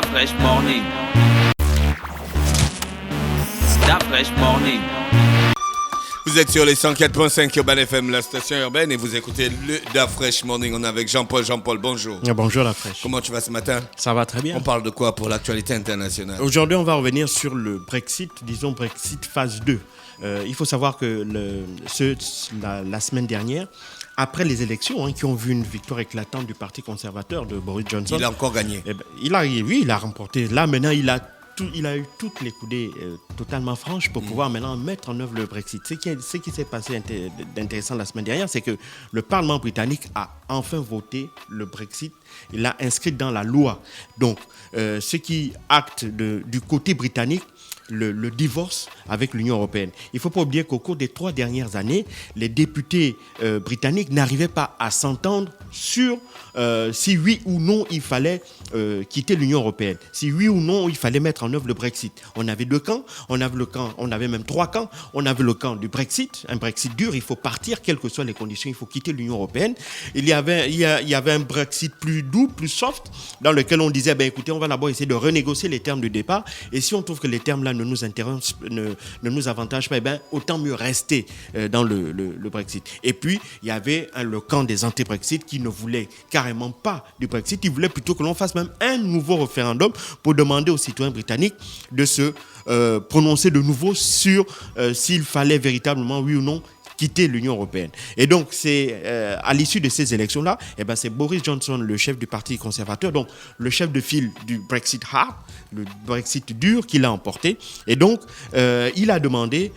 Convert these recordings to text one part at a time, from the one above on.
That fresh morning. That fresh morning. Vous êtes sur les 104.5 Urban FM, la station urbaine, et vous écoutez le Da Fresh Morning. On est avec Jean-Paul. Jean-Paul, bonjour. Bonjour La Fraîche. Comment tu vas ce matin? Ça va très bien. On parle de quoi pour l'actualité internationale? Aujourd'hui, on va revenir sur le Brexit, disons Brexit phase 2. Il faut savoir que la semaine dernière, après les élections qui ont vu une victoire éclatante du Parti conservateur de Boris Johnson. Il a encore gagné. Il a remporté. Là, maintenant, il a eu toutes les coudées totalement franches pour pouvoir maintenant mettre en œuvre le Brexit. Ce qui s'est passé d'intéressant la semaine dernière, c'est que le Parlement britannique a enfin voté le Brexit. Il l'a inscrit dans la loi. Donc, ce qui acte du côté britannique le divorce avec l'Union européenne. Il ne faut pas oublier qu'au cours des 3 dernières années, les députés britanniques n'arrivaient pas à s'entendre sur si oui ou non il fallait quitter l'Union européenne, si oui ou non il fallait mettre en œuvre le Brexit. On avait 2 camps, on avait même 3 camps. On avait le camp du Brexit, un Brexit dur, il faut partir, quelles que soient les conditions, il faut quitter l'Union européenne. Il y avait un Brexit plus doux, plus soft, dans lequel on disait, écoutez, on va d'abord essayer de renégocier les termes de départ, et si on trouve que les termes là ne nous intéressent, ne nous avantagent pas, autant mieux rester dans le Brexit. Et puis, il y avait le camp des anti-Brexit qui ne voulait carrément pas du Brexit. Ils voulaient plutôt que l'on fasse même un nouveau référendum pour demander aux citoyens britanniques de se prononcer de nouveau sur s'il fallait véritablement, oui ou non, quitter l'Union européenne. Et donc, c'est à l'issue de ces élections-là, c'est Boris Johnson, le chef du Parti conservateur, donc le chef de file du Brexit hard, le Brexit dur, qui l'a emporté. Et donc, il a demandé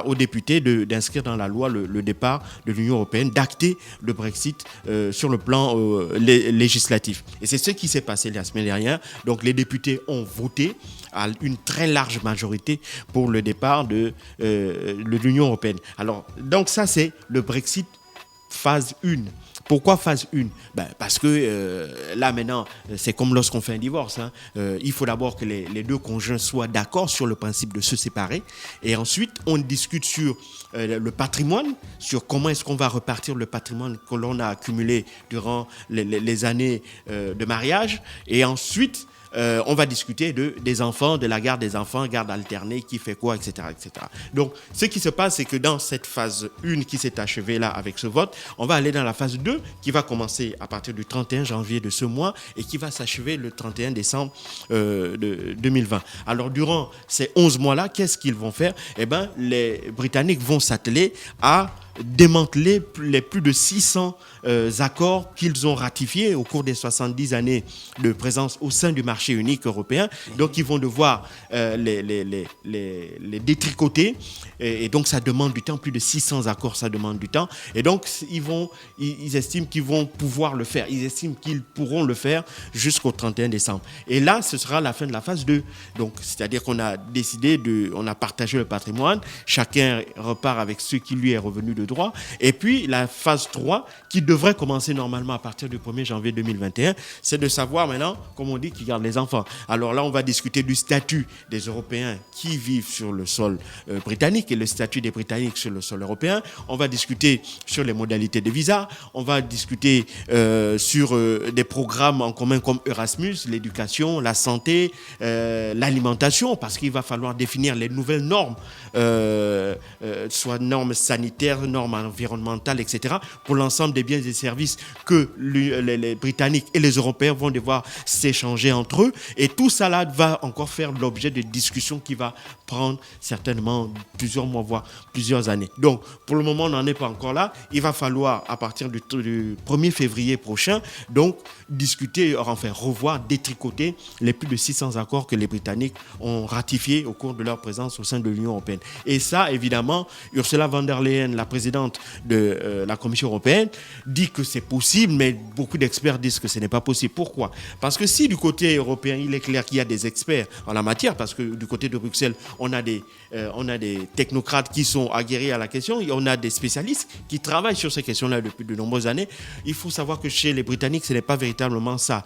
aux députés d'inscrire dans la loi le départ de l'Union européenne, d'acter le Brexit sur le plan législatif. Et c'est ce qui s'est passé la semaine dernière. Donc les députés ont voté à une très large majorité pour le départ de l'Union européenne. Alors, donc ça, c'est le Brexit phase 1. Pourquoi phase 1 ? Parce que là maintenant, c'est comme lorsqu'on fait un divorce. Il faut d'abord que les 2 conjoints soient d'accord sur le principe de se séparer. Et ensuite, on discute sur le patrimoine, sur comment est-ce qu'on va repartir le patrimoine que l'on a accumulé durant les années de mariage. Et ensuite, on va discuter des enfants, de la garde des enfants, garde alternée, qui fait quoi, etc., etc. Donc, ce qui se passe, c'est que dans cette phase 1 qui s'est achevée là avec ce vote, on va aller dans la phase 2 qui va commencer à partir du 31 janvier de ce mois et qui va s'achever le 31 décembre de 2020. Alors, durant ces 11 mois-là, qu'est-ce qu'ils vont faire ? Les Britanniques vont s'atteler à démanteler les plus de 600 accords qu'ils ont ratifiés au cours des 70 années de présence au sein du marché unique européen. Donc, ils vont devoir les détricoter. Et donc, ça demande du temps. Plus de 600 accords, ça demande du temps. Et donc, ils estiment qu'ils vont pouvoir le faire. Ils estiment qu'ils pourront le faire jusqu'au 31 décembre. Et là, ce sera la fin de la phase 2. Donc, c'est-à-dire qu'on a décidé on a partagé le patrimoine. Chacun repart avec ce qui lui est revenu de droit. Et puis, la phase 3, qui devrait commencer normalement à partir du 1er janvier 2021, c'est de savoir maintenant, comme on dit, qui garde les enfants. Alors là, on va discuter du statut des Européens qui vivent sur le sol britannique et le statut des Britanniques sur le sol européen. On va discuter sur les modalités de visa. On va discuter sur des programmes en commun comme Erasmus, l'éducation, la santé, l'alimentation, parce qu'il va falloir définir les nouvelles normes, soit normes sanitaires, normes environnementales, etc., pour l'ensemble des biens et services que les Britanniques et les Européens vont devoir s'échanger entre eux. Et tout ça là va encore faire l'objet de discussions qui va prendre certainement plusieurs mois, voire plusieurs années. Donc, pour le moment, on n'en est pas encore là. Il va falloir, à partir du 1er février prochain, donc, discuter, enfin, revoir, détricoter les plus de 600 accords que les Britanniques ont ratifiés au cours de leur présence au sein de l'Union européenne. Et ça, évidemment, Ursula von der Leyen, la présidente de la Commission européenne, dit que c'est possible, mais beaucoup d'experts disent que ce n'est pas possible. Pourquoi ? Parce que si du côté européen, il est clair qu'il y a des experts en la matière, parce que du côté de Bruxelles, on a des technocrates qui sont aguerris à la question, et on a des spécialistes qui travaillent sur ces questions-là depuis de nombreuses années. Il faut savoir que chez les Britanniques, ce n'est pas véritablement ça.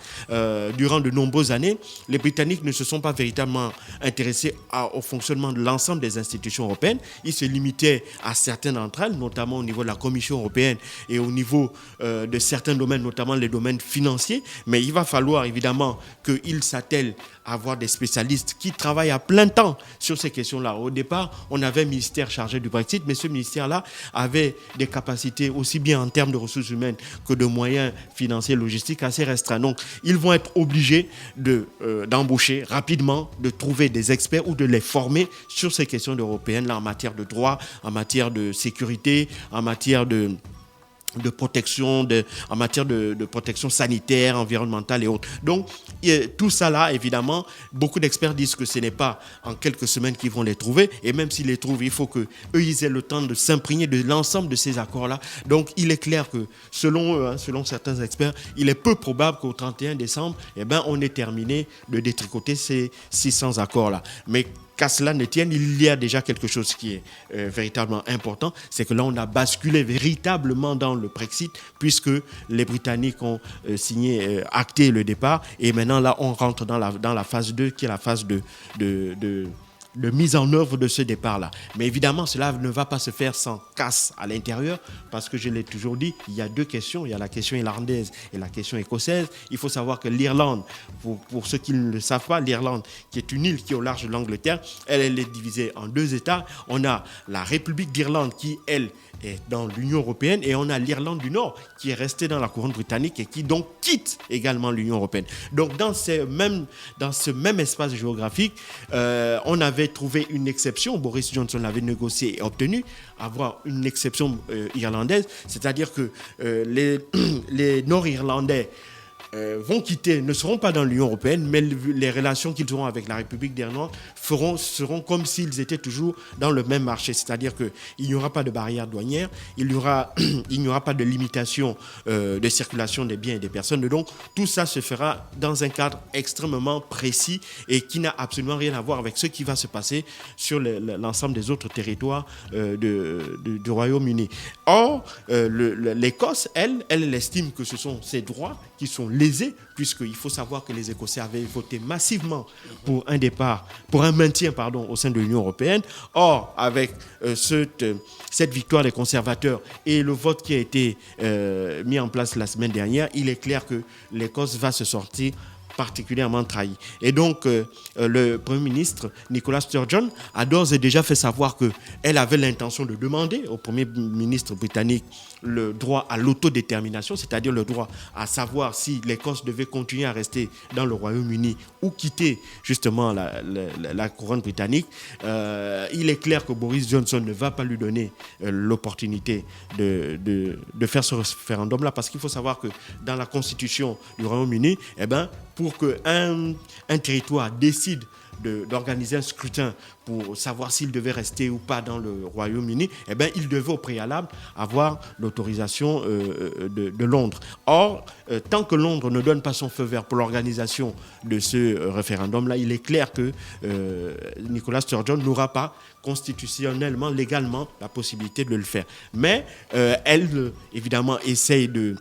Durant de nombreuses années, les Britanniques ne se sont pas véritablement intéressés au fonctionnement de l'ensemble des institutions européennes. Ils se limitaient à certaines d'entre elles, notamment au niveau de la Commission européenne et au niveau de certains domaines, notamment les domaines financiers. Mais il va falloir évidemment qu'il s'attelle à avoir des spécialistes qui travaillent à plein temps sur ces questions-là. Au départ, on avait un ministère chargé du Brexit, mais ce ministère-là avait des capacités aussi bien en termes de ressources humaines que de moyens financiers et logistiques assez restreints. Donc, ils vont être obligés d'embaucher rapidement, de trouver des experts ou de les former sur ces questions européennes là, en matière de droit, en matière de sécurité, en matière de protection, en matière de protection sanitaire, environnementale et autres. Donc, tout ça là, évidemment, beaucoup d'experts disent que ce n'est pas en quelques semaines qu'ils vont les trouver. Et même s'ils les trouvent, il faut qu'eux, ils aient le temps de s'imprégner de l'ensemble de ces accords-là. Donc, il est clair que, selon eux, selon certains experts, il est peu probable qu'au 31 décembre, on ait terminé de détricoter ces 600 accords-là. Mais qu'à cela ne tienne, il y a déjà quelque chose qui est véritablement important, c'est que là, on a basculé véritablement dans le Brexit, puisque les Britanniques ont acté le départ, et maintenant, là, on rentre dans la phase 2, qui est la phase de mise en œuvre de ce départ-là. Mais évidemment, cela ne va pas se faire sans casse à l'intérieur, parce que je l'ai toujours dit, il y a deux questions, il y a la question irlandaise et la question écossaise. Il faut savoir que l'Irlande, pour ceux qui ne le savent pas, l'Irlande, qui est une île qui est au large de l'Angleterre, elle est divisée en deux États. On a la République d'Irlande qui, elle, est dans l'Union européenne, et on a l'Irlande du Nord qui est restée dans la couronne britannique et qui donc quitte également l'Union européenne. Donc dans ce même espace géographique, on avait trouvé une exception. Boris Johnson l'avait négocié et obtenu, avoir une exception irlandaise, c'est-à-dire que les Nord-Irlandais vont quitter, ne seront pas dans l'Union européenne, mais les relations qu'ils auront avec la République d'Irlande seront comme s'ils étaient toujours dans le même marché. C'est-à-dire qu'il n'y aura pas de barrière douanière, il n'y aura pas de limitation de circulation des biens et des personnes. Donc, tout ça se fera dans un cadre extrêmement précis et qui n'a absolument rien à voir avec ce qui va se passer sur l'ensemble des autres territoires du Royaume-Uni. Or, l'Écosse, elle estime que ce sont ses droits qui sont lésés, puisqu'il faut savoir que les Écossais avaient voté massivement pour un maintien au sein de l'Union européenne. Or, avec cette victoire des conservateurs et le vote qui a été mis en place la semaine dernière, il est clair que l'Écosse va se sortir particulièrement trahi. Et donc, le Premier ministre, Nicola Sturgeon, a d'ores et déjà fait savoir qu'elle avait l'intention de demander au Premier ministre britannique le droit à l'autodétermination, c'est-à-dire le droit à savoir si l'Écosse devait continuer à rester dans le Royaume-Uni ou quitter justement la couronne britannique. Il est clair que Boris Johnson ne va pas lui donner l'opportunité de faire ce référendum-là, parce qu'il faut savoir que dans la constitution du Royaume-Uni, pour qu'un territoire décide d'organiser un scrutin pour savoir s'il devait rester ou pas dans le Royaume-Uni, il devait au préalable avoir l'autorisation de Londres. Or, tant que Londres ne donne pas son feu vert pour l'organisation de ce référendum-là, il est clair que Nicola Sturgeon n'aura pas constitutionnellement, légalement, la possibilité de le faire. Mais elle, évidemment, essaye de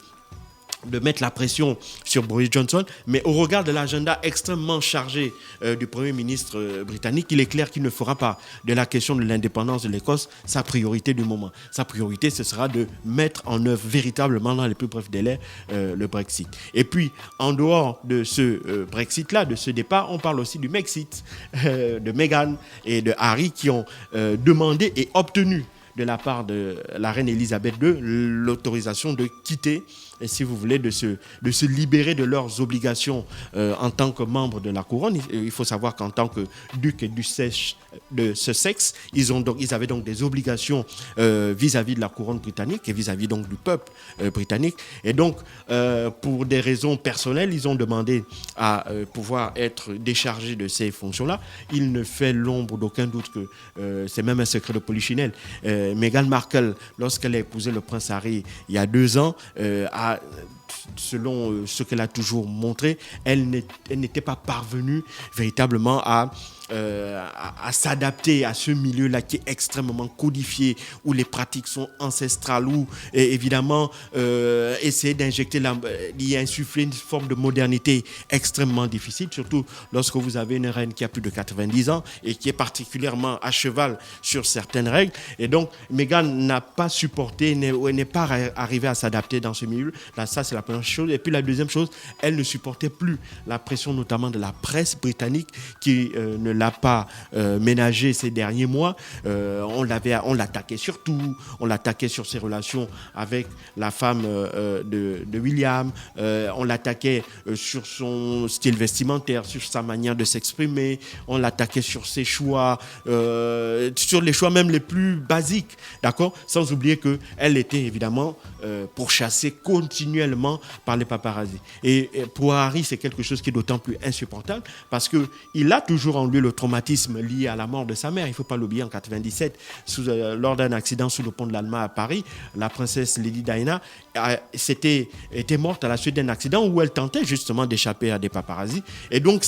mettre la pression sur Boris Johnson, mais au regard de l'agenda extrêmement chargé du Premier ministre britannique, il est clair qu'il ne fera pas de la question de l'indépendance de l'Écosse sa priorité du moment. Sa priorité, ce sera de mettre en œuvre véritablement dans les plus brefs délais le Brexit. Et puis, en dehors de ce Brexit-là, de ce départ, on parle aussi du Mexit, de Meghan et de Harry qui ont demandé et obtenu de la part de la reine Elisabeth II l'autorisation de quitter, et si vous voulez, de se libérer de leurs obligations en tant que membres de la couronne. Il faut savoir qu'en tant que duc et duchesse de Sussex, ils avaient donc des obligations vis-à-vis de la couronne britannique et vis-à-vis donc du peuple britannique. Et donc, pour des raisons personnelles, ils ont demandé à pouvoir être déchargés de ces fonctions-là. Il ne fait l'ombre d'aucun doute que c'est même un secret de polichinelle. Meghan Markle, lorsqu'elle a épousé le prince Harry il y a 2 ans, a selon ce qu'elle a toujours montré, elle n'était pas parvenue véritablement à s'adapter à ce milieu-là qui est extrêmement codifié, où les pratiques sont ancestrales, où évidemment essayer d'injecter, d'y insuffler une forme de modernité extrêmement difficile, surtout lorsque vous avez une reine qui a plus de 90 ans et qui est particulièrement à cheval sur certaines règles. Et donc, Meghan n'a pas supporté, n'est pas arrivée à s'adapter dans ce milieu. Là, ça, c'est la première chose. Et puis la deuxième chose, elle ne supportait plus la pression notamment de la presse britannique qui ne l'a pas ménagé ces derniers mois. On l'attaquait surtout, on l'attaquait sur ses relations avec la femme de William, on l'attaquait sur son style vestimentaire, sur sa manière de s'exprimer, on l'attaquait sur ses choix, sur les choix même les plus basiques, d'accord, sans oublier qu'elle était évidemment pourchassée continuellement par les paparazzi. Et pour Harry, c'est quelque chose qui est d'autant plus insupportable parce qu'il a toujours en lui le traumatisme lié à la mort de sa mère. Il ne faut pas l'oublier, en 97, lors d'un accident sous le pont de l'Alma à Paris, la princesse Lady Diana était morte à la suite d'un accident où elle tentait justement d'échapper à des paparazzi. Et donc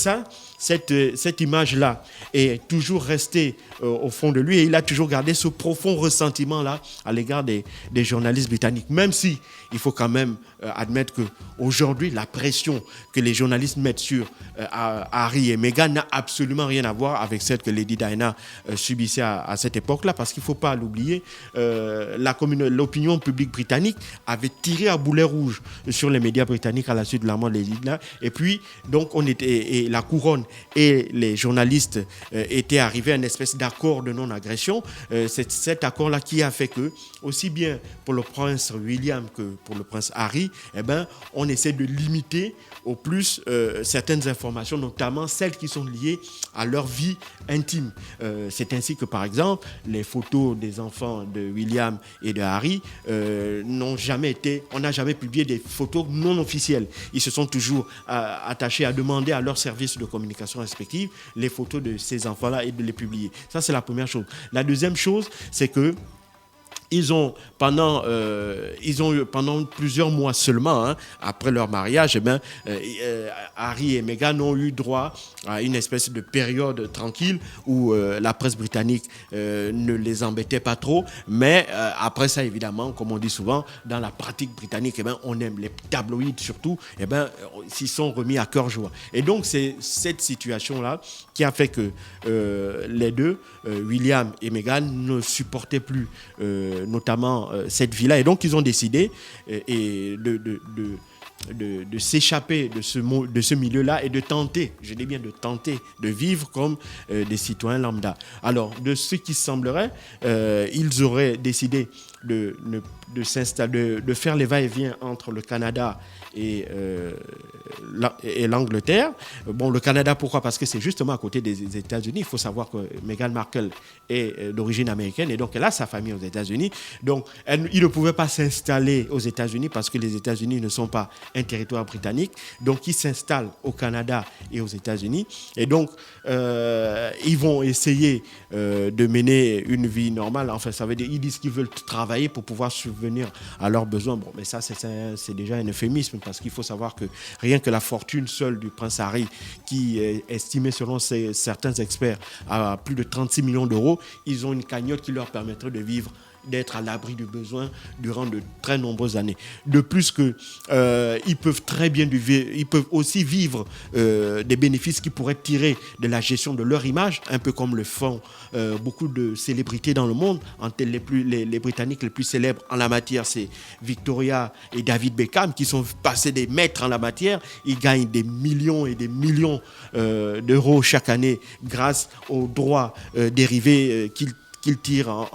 cette image-là est toujours restée au fond de lui et il a toujours gardé ce profond ressentiment-là à l'égard des journalistes britanniques. Même si il faut quand même admettre qu'aujourd'hui, la pression que les journalistes mettent sur Harry et Meghan n'a absolument rien à voir avec celle que Lady Diana subissait à cette époque-là, parce qu'il ne faut pas l'oublier, l'opinion publique britannique avait tiré à boulet rouge sur les médias britanniques à la suite de la mort de Lady Diana. Et puis, donc, et la couronne et les journalistes étaient arrivés à une espèce d'accord de non-agression. C'est cet accord-là qui a fait que, aussi bien pour le prince William que pour le prince Harry, on essaie de limiter au plus certaines informations, notamment celles qui sont liées à leur vie intime. C'est ainsi que, par exemple, les photos des enfants de William et de Harry on n'a jamais publié des photos non officielles. Ils se sont toujours attachés à demander à leurs services de communication respectifs les photos de ces enfants-là et de les publier. Ça, c'est la première chose. La deuxième chose, c'est que ils ont eu pendant plusieurs mois seulement, après leur mariage, Harry et Meghan ont eu droit à une espèce de période tranquille où la presse britannique ne les embêtait pas trop. Mais après ça, évidemment, comme on dit souvent, dans la pratique britannique, on aime les tabloïds surtout, s'y sont remis à cœur joie. Et donc, c'est cette situation-là qui a fait que les deux, William et Meghan, ne supportaient plus notamment cette vie-là. Et donc, ils ont décidé de s'échapper de ce milieu-là et de tenter, je dis bien de tenter, de vivre comme des citoyens lambda. Alors, de ce qui semblerait, ils auraient décidé de faire les va-et-vient entre le Canada et l'Angleterre. Bon, le Canada, pourquoi ? Parce que c'est justement à côté des États-Unis. Il faut savoir que Meghan Markle est d'origine américaine et donc elle a sa famille aux États-Unis. Donc, il ne pouvait pas s'installer aux États-Unis parce que les États-Unis ne sont pas un territoire britannique. Donc, ils s'installent au Canada et aux États-Unis. Et donc, ils vont essayer de mener une vie normale. Enfin, ça veut dire ils disent qu'ils veulent travailler pour pouvoir subvenir à leurs besoins. Bon, mais ça, c'est déjà un euphémisme parce qu'il faut savoir que rien que la fortune seule du prince Harry, qui est estimée selon certains experts à plus de 36 millions d'euros, ils ont une cagnotte qui leur permettrait de vivre, d'être à l'abri du besoin durant de très nombreuses années. De plus que ils peuvent très bien ils peuvent aussi vivre des bénéfices qu'ils pourraient tirer de la gestion de leur image, un peu comme le font beaucoup de célébrités dans le monde. Les Britanniques les plus célèbres en la matière, c'est Victoria et David Beckham, qui sont passés des maîtres en la matière. Ils gagnent des millions et des millions d'euros chaque année grâce aux droits dérivés qu'ils tirent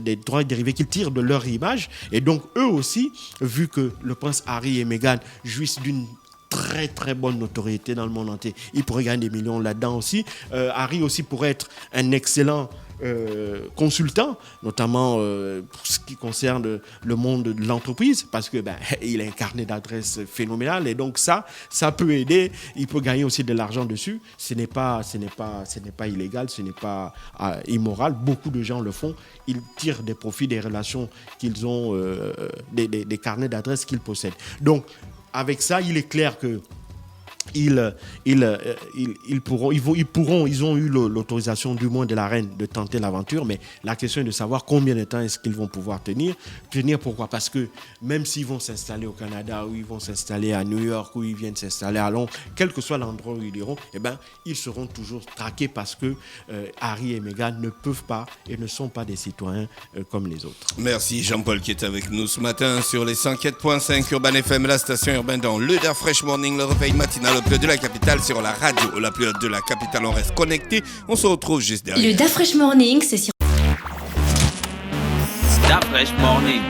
des droits dérivés qu'ils tirent de leur image. Et donc, eux aussi, vu que le prince Harry et Meghan jouissent d'une très très bonne notoriété dans le monde entier. Il pourrait gagner des millions là-dedans aussi. Harry aussi pourrait être un excellent consultant, notamment pour ce qui concerne le monde de l'entreprise, parce que il a un carnet d'adresses phénoménal et donc ça peut aider. Il peut gagner aussi de l'argent dessus. Ce n'est pas illégal, ce n'est pas immoral. Beaucoup de gens le font. Ils tirent des profits des relations qu'ils ont, des carnets d'adresses qu'ils possèdent. Donc avec ça, il est clair que ils ont eu l'autorisation du moins de la reine de tenter l'aventure, mais la question est de savoir combien de temps est-ce qu'ils vont pouvoir tenir. Pourquoi? Parce que même s'ils vont s'installer au Canada, ou ils vont s'installer à New York, ou ils viennent s'installer à Londres, quel que soit l'endroit où ils iront, ils seront toujours traqués parce que Harry et Meghan ne peuvent pas et ne sont pas des citoyens comme les autres. Merci Jean-Paul qui est avec nous ce matin sur les 104.5 Urban FM, la station urbaine dans le Da Fresh Morning, le réveil matinal au plus haut de la capitale sur la radio la plus haute de la capitale. On reste connecté, on se retrouve juste derrière. Le Da Fresh Morning, c'est sur Da Fresh Morning.